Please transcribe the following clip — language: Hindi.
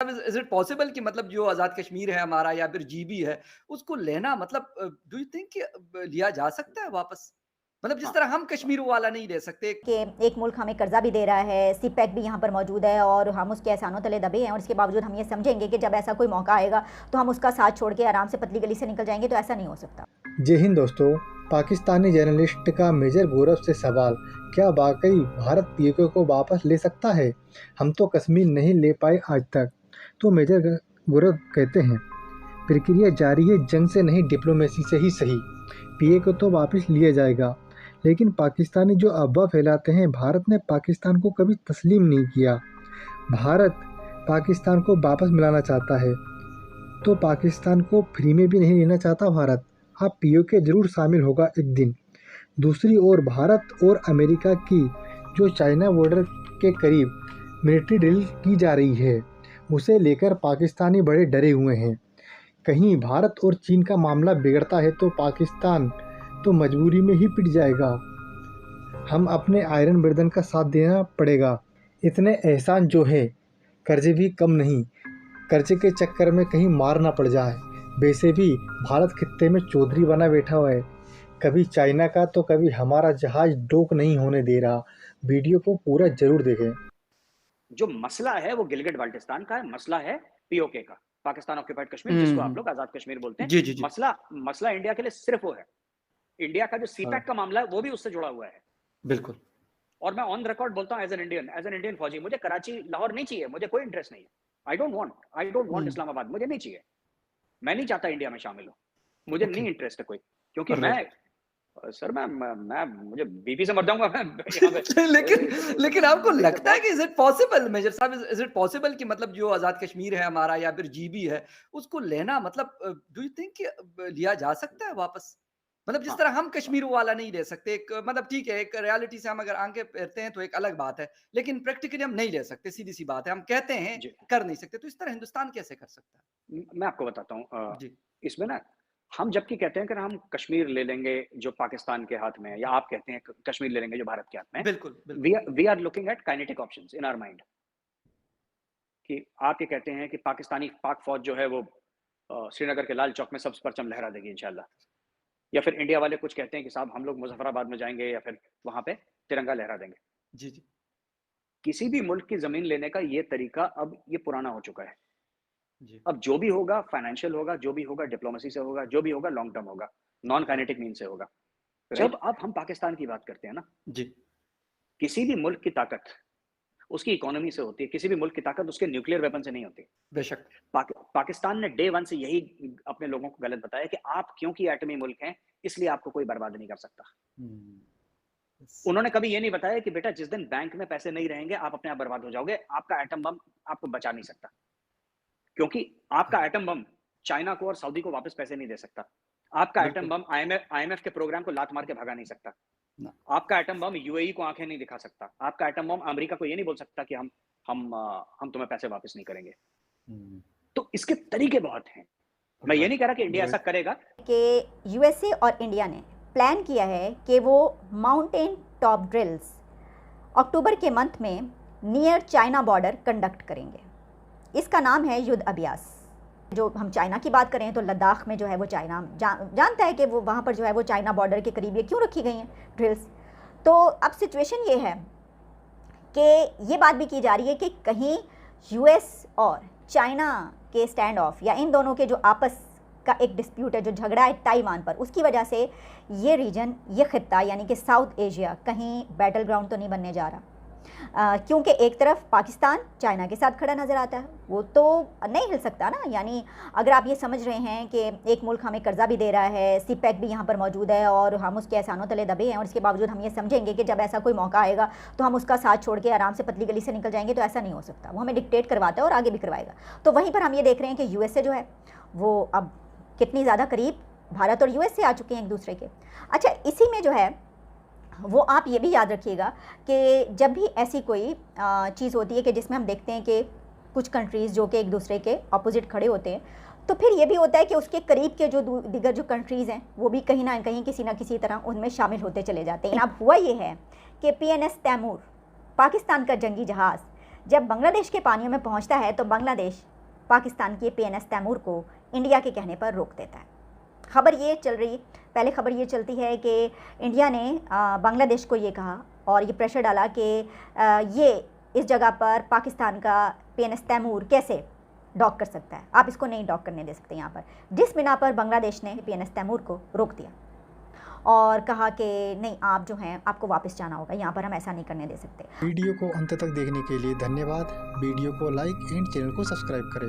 साहब इज़ इट पॉसिबल कि मतलब जो आज़ाद कश्मीर है हमारा या फिर जीबी है, उसको लेना मतलब डू यू थिंक कि लिया जा सकता है वापस? मतलब जिस हाँ, तरह हम कश्मीर वो वाला नहीं ले सकते। कि एक मुल्क हमें कर्जा भी दे रहा है, सीपैक भी यहाँ पर मौजूद है और हम उसके एहसानों तले दबे हैं और इसके बावजूद हम ये समझेंगे कि जब ऐसा कोई मौका आएगा तो हम उसका साथ छोड़ के आराम से पतली गली से निकल जाएंगे, तो ऐसा नहीं हो सकता। जय हिंद दोस्तों। पाकिस्तानी जर्नलिस्ट का मेजर गौरव से सवाल, क्या वाकई भारत पीओके को वापस ले सकता है? हम तो कश्मीर नहीं ले पाए आज तक। तो मेजर गौरव कहते हैं, प्रक्रिया जारी है, जंग से नहीं डिप्लोमेसी से ही सही। पीओके तो वापस लिया जाएगा, लेकिन पाकिस्तानी जो अफवाह फैलाते हैं भारत ने पाकिस्तान को कभी तस्लीम नहीं किया। भारत पाकिस्तान को वापस मिलाना चाहता है, तो पाकिस्तान को फ्री में भी नहीं लेना चाहता भारत। हाँ, पीओके जरूर शामिल होगा एक दिन। दूसरी ओर भारत और अमेरिका की जो चाइना बॉर्डर के करीब मिलिट्री ड्रिल की जा रही है, उसे लेकर पाकिस्तानी बड़े डरे हुए हैं। कहीं भारत और चीन का मामला बिगड़ता है तो पाकिस्तान तो मजबूरी में ही पिट जाएगा। हम अपने आयरन बर्दन का साथ देना पड़ेगा। इतने एहसान जो है, कर्जे भी कम नहीं, कर्जे के चक्कर में कहीं मार ना पड़ जाए। वैसे भी भारत खित्ते में चौधरी बना बैठा हुआ है, कभी चाइना का तो कभी हमारा जहाज डोक नहीं होने दे रहा। वीडियो को पूरा जरूर देखें। जो मसला है वो गिलगिट बाल्टिस्तान का है, मसला है पीओके का, पाकिस्तान ऑक्यूपाइड कश्मीर, जिसको आप हुँ। लोग आज़ाद कश्मीर बोलते हैं। जी, जी, जी। मसला मसला इंडिया के लिए सिर्फ़ वो है। इंडिया का जो हाँ, सीपैक का मामला है, वो भी उससे जुड़ा हुआ है। बिल्कुल। और मैं ऑन रिकॉर्ड बोलता हूँ एज़ एन इंडियन फौजी, मुझे कराची, लाहौर नहीं चाहिए, मुझे कोई इंटरेस्ट नहीं है। आई डोंट वांट हुँ, इस्लामाबाद, मुझे नहीं चाहिए। मैं नहीं चाहता इंडिया में शामिल हो। मुझे ओके, नहीं इंटरेस्ट है कोई, क्योंकि राइट। सर मैं मुझे बीपी से मर जाऊँगा मैं यहाँ पे। लेकिन लेकिन आपको दिस इज़ द लगता है पॉइंट। कि इज़ इट पॉसिबल मेजर साहब इज़ इट पॉसिबल कि मतलब जो आज़ाद कश्मीर है हमारा या फिर जीबी है, उसको लेना मतलब डू यू थिंक कि लिया जा सकता है वापस? मतलब जिस हाँ, तरह हम कश्मीर वो वाला नहीं ले सकते, एक मतलब ठीक है, एक रियलिटी से हम अगर आगे फेरते हैं तो एक अलग बात है, लेकिन प्रैक्टिकली हम नहीं ले सकते, सीधी-सी बात है। हम कहते हैं, जी। कर नहीं सकते, तो इस तरह हिंदुस्तान कैसे कर सकता है? मैं आपको बताता हूँ, जी। इसमें ना हम जबकि कहते हैं कि हम कश्मीर ले लेंगे जो पाकिस्तान के हाथ में है, या आप कहते हैं कश्मीर ले लेंगे जो भारत के हाथ में है, बिल्कुल, बिल्कुल। We are looking at kinetic options in our mind. कि आप ये कहते हैं कि पाकिस्तानी पाक फौज जो है वो श्रीनगर के लाल चौक में सब्ज़ परचम लहरा देगी इंशाल्लाह। या फिर इंडिया वाले कुछ कहते हैं कि साहब हम लोग मुज़फ़्फ़राबाद में जाएँगे या फिर वहाँ पे तिरंगा लहरा देंगे। जी, जी। किसी भी मुल्क की ज़मीन लेने का ये तरीका अब ये पुराना हो चुका है। जी। अब जो भी होगा फाइनेंशियल होगा, जो भी होगा डिप्लोमेसी से होगा, जो भी होगा लॉन्ग टर्म होगा, नॉन राइट। काइनेटिक मीन्स से होगा। जब राइट? अब हम पाकिस्तान की बात करते हैं ना, जी। किसी भी मुल्क की ताकत उसकी इकोनॉमी से होती है, किसी भी मुल्क की ताकत उसके न्यूक्लियर वेपन से नहीं होती। बेशक। पाकिस्तान ने डे 1 से यही अपने लोगों को गलत बताया कि आप क्योंकि एटमी मुल्क हैं, इसलिए आपको कोई बर्बाद नहीं कर सकता। हुँ। यस। उन्होंने कभी ये नहीं बताया कि बेटा जिस दिन बैंक में पैसे नहीं रहेंगे, आप अपने आप बर्बाद हो जाओगे, आपका एटम बम आपको बचा नहीं सकता। क्योंकि आपका राइट। एटम बम चाइना को और सऊदी को वापस पैसे नहीं दे सकता। आपका एटम बिल्कुल। बम आईएमएफ के प्रोग्राम को लात मार के भगा नहीं सकता। ना। आपका एटम बम यूएई को आँखें नहीं दिखा सकता। आपका एटम बम अमेरिका को ये नहीं बोल सकता कि हम तुम्हें पैसे वापस नहीं करेंगे। हुँ। तो इसके तरीके बहुत हैं। मैं ये नहीं राइट, कह रहा कि इंडिया ऐसा राइट। करेगा। कि यूएसए और इंडिया ने प्लान किया है कि वो माउंटेन टॉप ड्रिल्स अक्टूबर के मंथ में नियर चाइना बॉर्डर कंडक्ट करेंगे। इसका नाम है युद्ध अभ्यास। जो हम चाइना की बात करें तो लद्दाख में जो है वो चाइना जानता है कि वो वहाँ पर जो है वो चाइना बॉर्डर के करीब ये क्यों रखी गई हैं ड्रिल्स। तो अब सिचुएशन ये है कि ये बात भी की जा रही है कि कहीं यूएस और चाइना के स्टैंड ऑफ या इन दोनों के जो आपस का एक डिस्प्यूट है, जो झगड़ा है ताइवान पर, उसकी वजह से ये रीजन, ये खित्ता यानी कि साउथ एशिया कहीं बैटल ग्राउंड तो नहीं बनने जा रहा। क्योंकि एक तरफ पाकिस्तान चाइना के साथ खड़ा नज़र आता है, वो तो नहीं हिल सकता ना। यानी अगर आप ये समझ रहे हैं कि एक मुल्क हमें कर्जा भी दे रहा है, सीपैक भी यहाँ पर मौजूद है और हम उसके एहसानों तले दबे हैं और इसके बावजूद हम ये समझेंगे कि जब ऐसा कोई मौका आएगा तो हम उसका साथ छोड़ के आराम से पतली गली से निकल जाएंगे, तो ऐसा नहीं हो सकता। वो हमें डिक्टेट करवाता है और आगे भी करवाएगा। तो वहीं पर हम ये देख रहे हैं कि यूएसए जो है वो अब कितनी ज़्यादा करीब भारत और यूएस से आ चुके हैं एक दूसरे के। अच्छा, इसी में जो है वो आप ये भी याद रखिएगा कि जब भी ऐसी कोई चीज़ होती है कि जिसमें हम देखते हैं कि कुछ कंट्रीज़ जो कि एक दूसरे के अपोजिट खड़े होते हैं, तो फिर ये भी होता है कि उसके करीब के जो दीगर जो कंट्रीज़ हैं वो भी कहीं ना कहीं किसी ना किसी तरह उनमें शामिल होते चले जाते हैं। अब हुआ ये है कि PNS तैमूर, पाकिस्तान का जंगी जहाज़, जब बांग्लादेश के पानियों में पहुँचता है तो बांग्लादेश पाकिस्तान के PNS तैमूर को इंडिया के कहने पर रोक देता है। खबर ये चल रही, पहले खबर ये चलती है कि इंडिया ने बांग्लादेश को ये कहा और ये प्रेशर डाला कि ये इस जगह पर पाकिस्तान का PNS तैमूर कैसे डॉक कर सकता है, आप इसको नहीं डॉक करने दे सकते यहाँ पर। जिस बिना पर बांग्लादेश ने PNS तैमूर को रोक दिया और कहा कि नहीं, आप जो हैं आपको वापस जाना होगा, यहाँ पर हम ऐसा नहीं करने दे सकते। वीडियो को अंत तक देखने के लिए धन्यवाद। वीडियो को लाइक एंड चैनल को सब्सक्राइब करें।